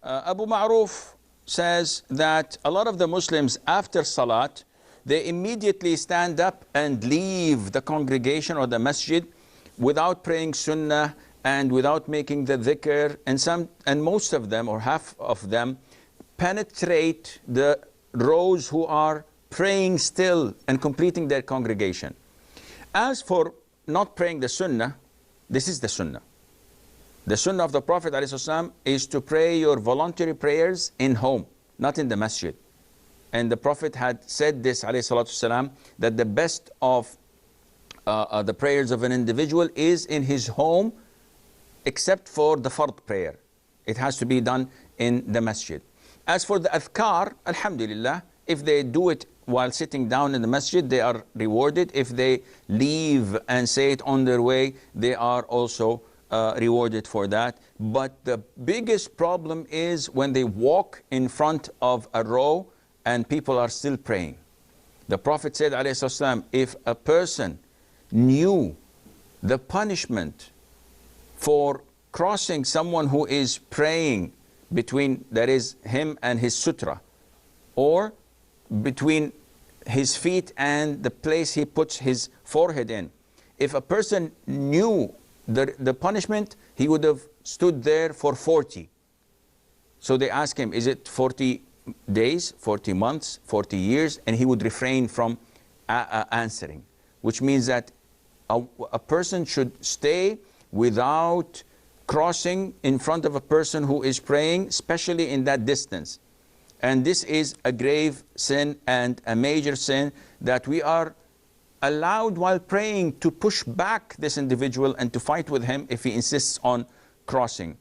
Abu Ma'ruf says that a lot of the Muslims after Salat, they immediately stand up and leave the congregation or the masjid without praying sunnah and without making the dhikr, and most of them, or half of them, penetrate the rows who are praying still and completing their congregation. As for not praying the sunnah, this is the sunnah. The sunnah of the Prophet ﷺ is to pray your voluntary prayers in home, not in the masjid. And the Prophet had said this ﷺ, that the best of the prayers of an individual is in his home, except for the fard prayer. It has to be done in the masjid. As for the adhkar, alhamdulillah, if they do it while sitting down in the masjid, they are rewarded. If they leave and say it on their way, they are also rewarded for that. But the biggest problem is when they walk in front of a row and people are still praying. The Prophet said, ﷺ, if a person knew the punishment for crossing someone who is praying between, that is, him and his sutra, or between his feet and the place he puts his forehead in, if a person knew the punishment, he would have stood there for 40. So they ask him, is it 40 days, 40 months, 40 years? And he would refrain from answering, which means that a person should stay without crossing in front of a person who is praying, especially in that distance. And this is a grave sin and a major sin, that we are allowed while praying to push back this individual and to fight with him if he insists on crossing.